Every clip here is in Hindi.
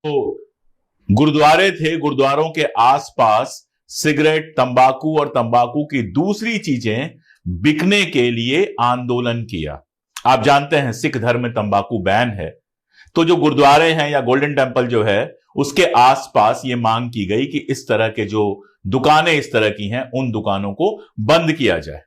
तो गुरुद्वारे थे, गुरुद्वारों के आसपास सिगरेट, तंबाकू और तंबाकू की दूसरी चीजें बिकने के लिए आंदोलन किया। आप जानते हैं सिख धर्म में तंबाकू बैन है, तो जो गुरुद्वारे हैं या गोल्डन टेंपल जो है उसके आसपास ये मांग की गई कि इस तरह के जो दुकानें इस तरह की हैं उन दुकानों को बंद किया जाए।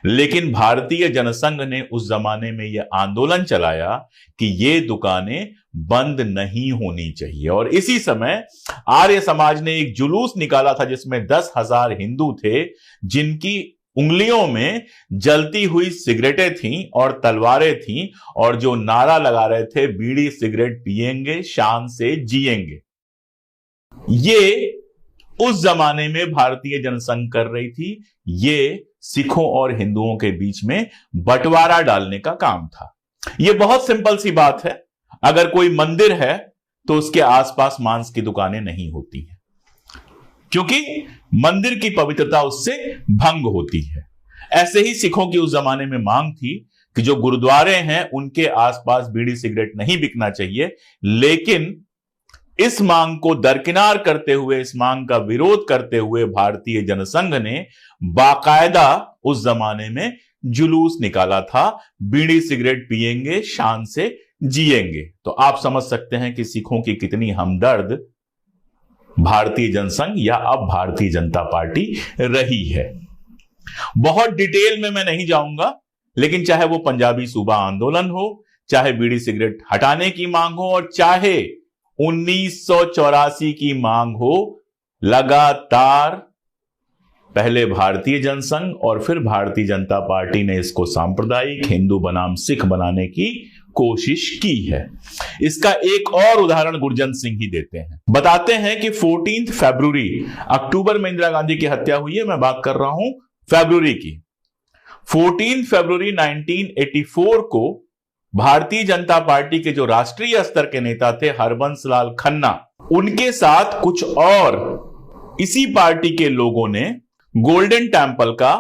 लेकिन भारतीय जनसंघ ने उस जमाने में यह आंदोलन चलाया कि ये दुकानें बंद नहीं होनी चाहिए। और इसी समय आर्य समाज ने एक जुलूस निकाला था जिसमें 10,000 हिंदू थे, जिनकी उंगलियों में जलती हुई सिगरेटें थीं और तलवारें थीं, और जो नारा लगा रहे थे, बीड़ी सिगरेट पिएंगे, शान से जिएंगे। ये उस जमाने में भारतीय जनसंघ कर रही थी। ये सिखों और हिंदुओं के बीच में बंटवारा डालने का काम था। यह बहुत सिंपल सी बात है, अगर कोई मंदिर है तो उसके आसपास मांस की दुकानें नहीं होती हैं, क्योंकि मंदिर की पवित्रता उससे भंग होती है। ऐसे ही सिखों की उस जमाने में मांग थी कि जो गुरुद्वारे हैं उनके आसपास बीड़ी सिगरेट नहीं बिकना चाहिए। लेकिन इस मांग को दरकिनार करते हुए, इस मांग का विरोध करते हुए भारतीय जनसंघ ने बाकायदा उस जमाने में जुलूस निकाला था, बीड़ी सिगरेट पिएंगे, शान से जिएंगे। तो आप समझ सकते हैं कि सिखों की कितनी हमदर्द भारतीय जनसंघ या अब भारतीय जनता पार्टी रही है। बहुत डिटेल में मैं नहीं जाऊंगा, लेकिन चाहे वो पंजाबी सूबा आंदोलन हो, चाहे बीड़ी सिगरेट हटाने की मांग हो, और चाहे 1984 की मांग हो, लगातार पहले भारतीय जनसंघ और फिर भारतीय जनता पार्टी ने इसको सांप्रदायिक हिंदू बनाम सिख बनाने की कोशिश की है। इसका एक और उदाहरण गुरजंत सिंह ही देते हैं। बताते हैं कि 14 फरवरी, अक्टूबर में इंदिरा गांधी की हत्या हुई है, मैं बात कर रहा हूं फरवरी की। 14 फरवरी 1984 को भारतीय जनता पार्टी के जो राष्ट्रीय स्तर के नेता थे हरबंस लाल खन्ना, उनके साथ कुछ और इसी पार्टी के लोगों ने गोल्डन टेंपल का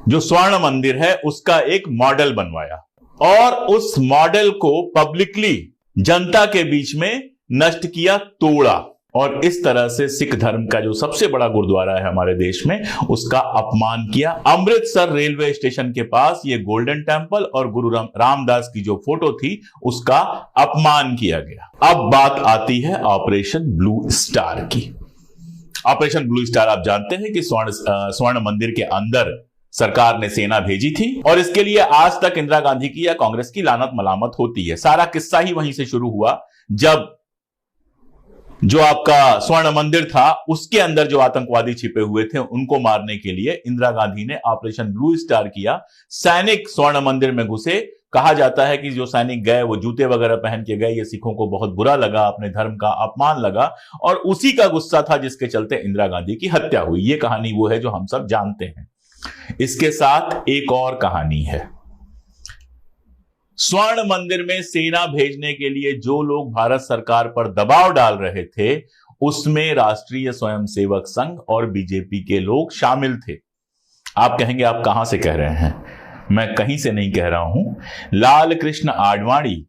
जो स्वर्ण मंदिर है उसका एक मॉडल बनवाया और उस मॉडल को पब्लिकली जनता के बीच में नष्ट किया, तोड़ा, और इस तरह से सिख धर्म का जो सबसे बड़ा गुरुद्वारा है हमारे देश में उसका अपमान किया। अमृतसर रेलवे स्टेशन के पास ये गोल्डन टेंपल और गुरु रामदास की जो फोटो थी उसका अपमान किया गया। अब बात आती है ऑपरेशन ब्लू स्टार की। ऑपरेशन ब्लू स्टार आप जानते हैं कि स्वर्ण मंदिर के अंदर सरकार ने सेना भेजी थी और इसके लिए आज तक इंदिरा गांधी की या कांग्रेस की लानत मलामत होती है। सारा किस्सा ही वहीं से शुरू हुआ जब जो आपका स्वर्ण मंदिर था उसके अंदर जो आतंकवादी छिपे हुए थे उनको मारने के लिए इंदिरा गांधी ने ऑपरेशन ब्लू स्टार किया। सैनिक स्वर्ण मंदिर में घुसे। कहा जाता है कि जो सैनिक गए वो जूते वगैरह पहन के गए। ये सिखों को बहुत बुरा लगा, अपने धर्म का अपमान लगा और उसी का गुस्सा था जिसके चलते इंदिरा गांधी की हत्या हुई। ये कहानी वो है जो हम सब जानते हैं। इसके साथ एक और कहानी है। स्वर्ण मंदिर में सेना भेजने के लिए जो लोग भारत सरकार पर दबाव डाल रहे थे उसमें राष्ट्रीय स्वयंसेवक संघ और बीजेपी के लोग शामिल थे। आप कहेंगे आप कहां से कह रहे हैं? मैं कहीं से नहीं कह रहा हूं। लाल कृष्ण आडवाणी,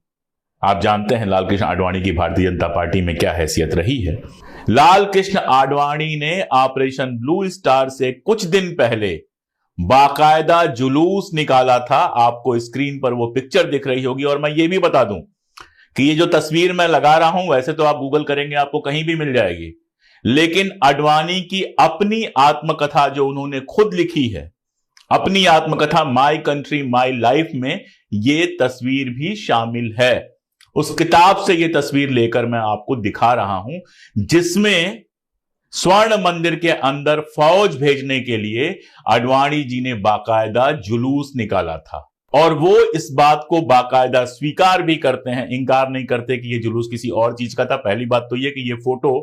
आप जानते हैं लाल कृष्ण आडवाणी की भारतीय जनता पार्टी में क्या हैसियत रही है। लाल कृष्ण आडवाणी ने ऑपरेशन ब्लू स्टार से कुछ दिन पहले बाकायदा जुलूस निकाला था। आपको स्क्रीन पर वो पिक्चर दिख रही होगी। और मैं ये भी बता दूं कि ये जो तस्वीर मैं लगा रहा हूं वैसे तो आप गूगल करेंगे आपको कहीं भी मिल जाएगी, लेकिन आडवाणी की अपनी आत्मकथा जो उन्होंने खुद लिखी है, अपनी आत्मकथा माई कंट्री माई लाइफ में ये तस्वीर भी शामिल है। उस किताब से ये तस्वीर लेकर मैं आपको दिखा रहा हूं जिसमें स्वर्ण मंदिर के अंदर फौज भेजने के लिए आडवाणी जी ने बाकायदा जुलूस निकाला था और वो इस बात को बाकायदा स्वीकार भी करते हैं, इनकार नहीं करते कि ये जुलूस किसी और चीज का था। पहली बात तो ये कि ये फोटो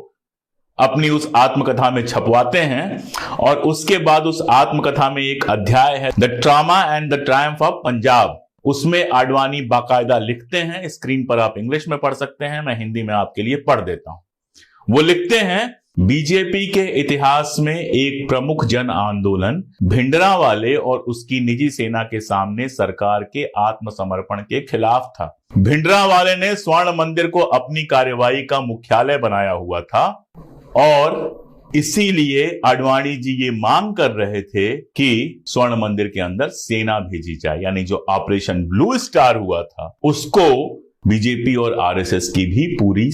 अपनी उस आत्मकथा में छपवाते हैं और उसके बाद उस आत्मकथा में एक अध्याय है the trauma and the Triumph of Punjab. उसमें आडवाणी बाकायदा लिखते हैं, स्क्रीन पर आप इंग्लिश में पढ़ सकते हैं, मैं हिंदी में आपके लिए पढ़ देता हूं। वो लिखते हैं, बीजेपी के इतिहास में एक प्रमुख जन आंदोलन भिंडरावाले और उसकी निजी सेना के सामने सरकार के आत्मसमर्पण के खिलाफ था। भिंडरावाले ने स्वर्ण मंदिर को अपनी कार्रवाई का मुख्यालय बनाया हुआ था और इसीलिए आडवाणी जी ये मांग कर रहे थे कि स्वर्ण मंदिर के अंदर सेना भेजी जाए, यानी जो ऑपरेशन ब्लू स्टार हुआ था उसको बीजेपी और आरएसएस की भी पूरी